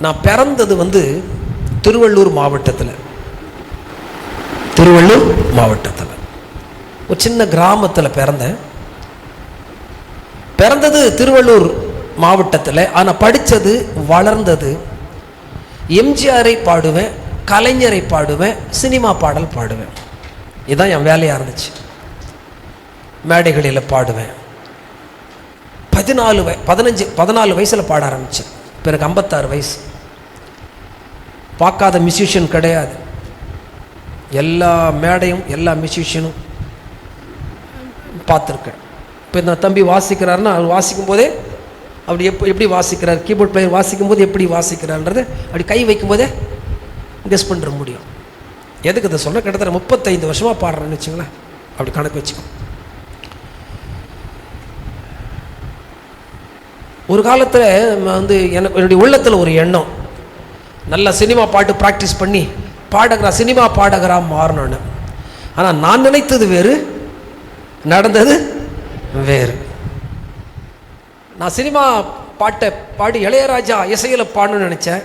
நான் பிறந்தது திருவள்ளூர் மாவட்டத்தில் ஒரு சின்ன கிராமத்தில் பிறந்தது திருவள்ளூர் மாவட்டத்தில். ஆனால் படித்தது வளர்ந்தது எம்ஜிஆரை பாடுவேன், கலைஞரை பாடுவேன், சினிமா பாடல் பாடுவேன். இதுதான் என் வேலையாக இருந்துச்சு. மேடைகளில் பாடுவேன். 14 வயசில் பாட ஆரம்பித்தேன். பிறகு 56 வயசு. பார்க்காத மியூசிஷியன் கிடையாது. எல்லா மேடையும் எல்லா மியூசிஷியனும் பார்த்துருக்கேன். இப்போ இந்த தம்பி வாசிக்கிறாருன்னா அவர் வாசிக்கும் போதே அப்படி எப்படி வாசிக்கிறார், கீபோர்ட் பிளேயர் வாசிக்கும் போது எப்படி வாசிக்கிறார்ன்றது அப்படி கை வைக்கும் போதே கெஸ் பண்ணுற முடியும். எதுக்கு இதை சொல்ல, கிட்டத்தட்ட 35 வருஷமாக பாடுறேன்னு வச்சுங்களேன். அப்படி கணக்கு வச்சுக்கோ. ஒரு காலத்தில் என்னுடைய உள்ளத்தில் ஒரு எண்ணம், நல்ல சினிமா பாட்டு ப்ராக்டிஸ் பண்ணி சினிமா பாடகராக மாறணும்னு. ஆனால் நான் நினைத்தது வேறு, நடந்தது வேறு. நான் சினிமா பாட்டை பாடி இளையராஜா இசையில் பாடணும்னு நினச்சேன்.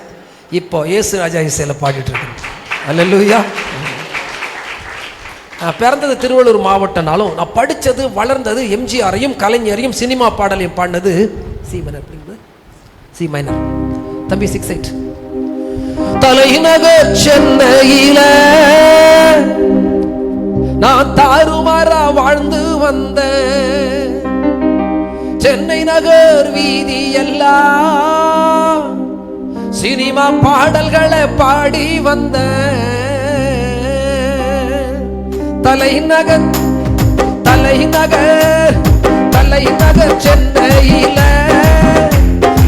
இப்போ இயேசு ராஜா இசையில் பாடிட்டு இருக்கேன். அல்லேலூயா. நான் பிறந்தது திருவள்ளூர் மாவட்டம்னாலும் நான் படித்தது வளர்ந்தது எம்ஜிஆரையும் கலைஞரையும் சினிமா பாடலையும் பாடினது சி மைனர். தம்பி 6/8. தலைநகர் சென்னையில நான் தாறுமாறா வாழ்ந்து வந்தேன். சென்னை நகர் வீதி எல்லாம் சினிமா பாடல்களை பாடி வந்தேன். தலைநகர் சென்னையில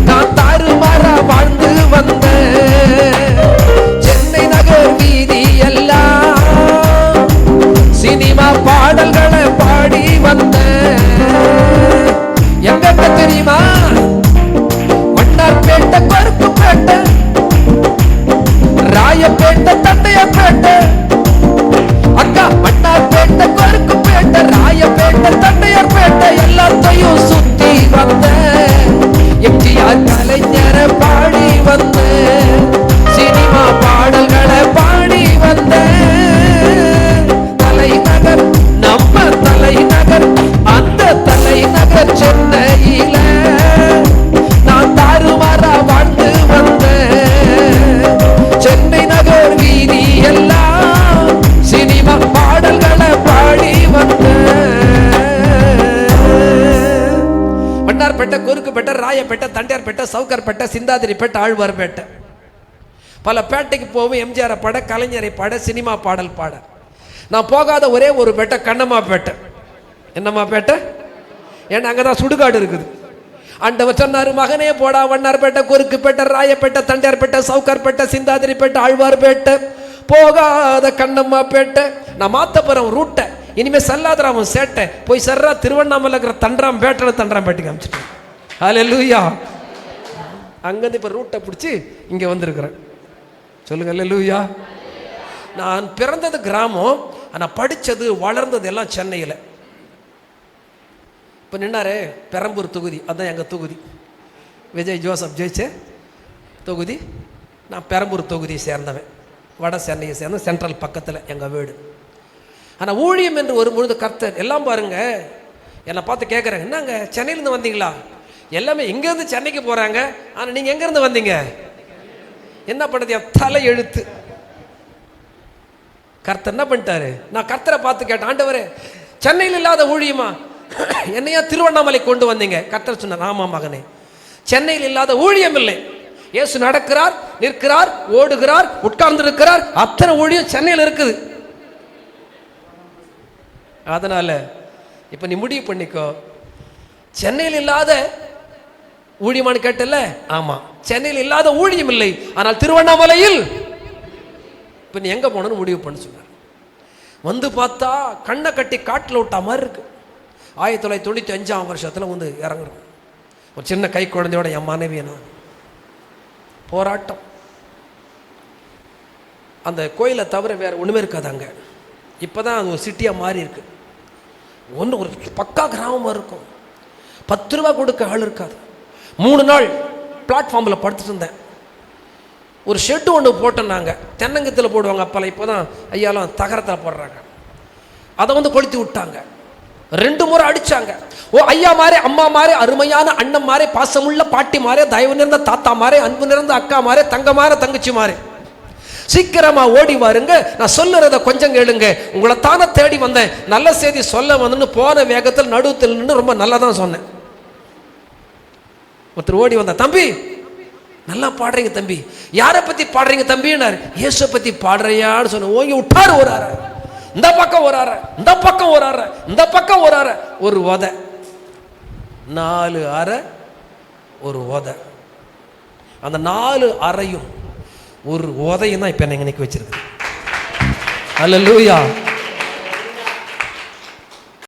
நான் தாறுமாறா வாழ்ந்து வந்தேன். சென்னை நகர் வீதி எல்லாம் சினிமா பாடல்களை பாடி வந்தேன். எங்க தெரியுமா? வண்ணார்பேட்டை, கொருக்குப்பேட்டை, ராயப்பேட்டை, தண்டையார்பேட்டை. அக்கா, வண்ணார்பேட்டை, கொருக்குப்பேட்டை, ராயப்பேட்டை, தண்டையார்பேட்டை எல்லாத்தையும் சுத்தி வந்தேன். எம்ஜிஆர் கலைஞரை பாடி வந்தேன். சினிமா பாடல்களை பாடி வந்தேன். தலைநகர், நம்ம தலைநகர், அந்த தலைநகர் சென்னையில நான் தாறுமாறா வாழ்ந்து வந்தேன். சென்னை நகர் வீதி எல்லாம் சினிமா பாடல்களை பாடி வந்தேன். வண்ணார்பேட்டை, கொருக்குப்பேட்டை, ராயப்பேட்டை, தண்டையார்பேட்டை, சவுகார்பேட்டை, சிந்தாதிரிப்பேட்டை, ஆழ்வார்பேட்டை, பல பேட்டைக்கு போவோம். எம்ஜிஆரை பாட, கலைஞரை பாட, சினிமா பாடல் பாட. நான் போகாத ஒரே ஒரு பேட்டை கண்ணம்மாப்பேட்டை. என்னம்மாப்பேட்டை? ஏன்னா அங்கதான் சுடுகாடு இருக்குது. ஆண்டவர் சொன்னாரு, மகனே போடா வண்ணார்பேட்டை, கொருக்குப்பேட்டை, ராயப்பேட்டை, தண்டையார்பேட்டை, சவுகார்பேட்டை, சிந்தாதிரிப்பேட்டை, ஆழ்வார்பேட்டை, போகாத கண்ணம்மாப்பேட்டை. நான் மாத்தப்புறம் ரூட்டை இனிமே செல்லாதராமன் சேட்டை போய் சர்றா திருவண்ணாமலை இருக்கிற தண்டராம்பேட்டைக்கு அனுப்பிச்சிட்டேன். அல்லேலூயா. அங்கேருந்து இப்போ ரூட்டை பிடிச்சி இங்கே வந்திருக்கிறேன். சொல்லுங்க அல்லேலூயா. நான் பிறந்தது கிராமம், ஆனால் படித்தது வளர்ந்தது எல்லாம் சென்னையில். இப்போ நின்னாரே பெரம்பூர் தொகுதி, அதுதான் எங்கள் தொகுதி. விஜய் ஜோசப் ஜெயிச்ச தொகுதி. நான் பெரம்பூர் தொகுதியை சேர்ந்தவன், வட சென்னையை சேர்ந்த சென்ட்ரல் பக்கத்தில் எங்கள் வீடு. ஆனால் ஊழியம் என்று வரும்பொழுது கர்த்தர் எல்லாம் பாருங்க என்னை பார்த்து கேட்குறாங்க, என்னங்க சென்னையிலேருந்து வந்தீங்களா? எல்லாமே இங்கேருந்து சென்னைக்கு போகிறாங்க, ஆனால் நீங்கள் எங்கேருந்து வந்தீங்க? என்ன பண்ணுறது, என் தலை எழுத்து. கர்த்தர் என்ன பண்ணிட்டாரு? நான் கர்த்தரை பார்த்து கேட்டேன், ஆண்டவரே சென்னையில் இல்லாத ஊழியமா என்னையா திருவண்ணாமலை கொண்டு வந்தீங்க? கர்த்தர் சொன்னார், ஆமா மகனே, சென்னையில் இல்லாத ஊழியம் இல்லை. இயேசு நடக்கிறார், நிற்கிறார், ஓடுகிறார், உட்கார்ந்து இருக்கிறார், அத்தனை ஊழியம் சென்னையில் இருக்குது. அதனால இப்ப நீ முடிவு பண்ணிக்கோ, சென்னையில் இல்லாத ஊழியமானு கேட்டல? ஆமா, சென்னையில் இல்லாத ஊழியம் இல்லை, ஆனால் திருவண்ணாமலையில். இப்ப நீ எங்க போனன்னு முடிவு பண்ண சொன்னார். வந்து பார்த்தா கண்ணை கட்டி காட்டில் விட்டா மாதிரி இருக்கு. 1995ஆம் வருஷத்துல வந்து இறங்குறோம். ஒரு சின்ன கை குழந்தையோட என் மனைவி நான் போராட்டம். அந்த கோயிலை தவிர வேற ஒண்ணுமே இருக்காது அங்க. இப்பதான் அது ஒரு சிட்டியா மாறி இருக்கு. ஒன்று ஒரு பக்கா கிராமமாக இருக்கும். 10 ரூபா கொடுக்க ஆள் இருக்காது. 3 நாள் பிளாட்ஃபார்மில் படுத்துட்டு இருந்தேன். ஒரு ஷெட்டு ஒன்று போட்டோம் நாங்கள், தென்னங்கத்தில் போடுவாங்க அப்போல்லாம், இப்போ தான் ஐயாலாம் தகரத்தில் போடுறாங்க. அதை வந்து கொளுத்தி விட்டாங்க. 2 முறை அடித்தாங்க. ஓ ஐயா மாறே, அம்மா மாறே, அருமையான அண்ணன் மாறே, பாசமுள்ள பாட்டி மாறே, தயவு நிறைந்த தாத்தா மாறே, அன்பு நிறைந்த அக்கா மாறே, தங்க மாறே, தங்கச்சி மாறே, சீக்கிரமா ஓடி வாருங்க, நான் சொல்லுறத கொஞ்சம் கேளுங்க, உங்களை தானே தேடி வந்தேன், நல்ல செய்தி சொல்ல வந்து போன வேகத்தில் நடுவில் நின்று ரொம்ப நல்லா தான் சொன்னேன். ஒருத்தர் ஓடி வந்தா, தம்பி நல்லா பாடுறீங்க தம்பி. யாரை பத்தி பாடுறீங்க தம்பின்னாரு. இயேசு பத்தி பாடுறியான்னு சொன்ன. ஓங்கி விட்டாரு ஒரு அறை, இந்த பக்கம் ஒரு அறை, இந்த பக்கம் ஒரு அறை, இந்த பக்கம் ஒரு அறை, ஒரு உதை, 4 அறை, ஒரு உதை. அந்த 4 அறையும் ஒரு உதையும் தான் இப்ப என்ன இன்னைக்கு வச்சிருக்கு. அல்லேலூயா.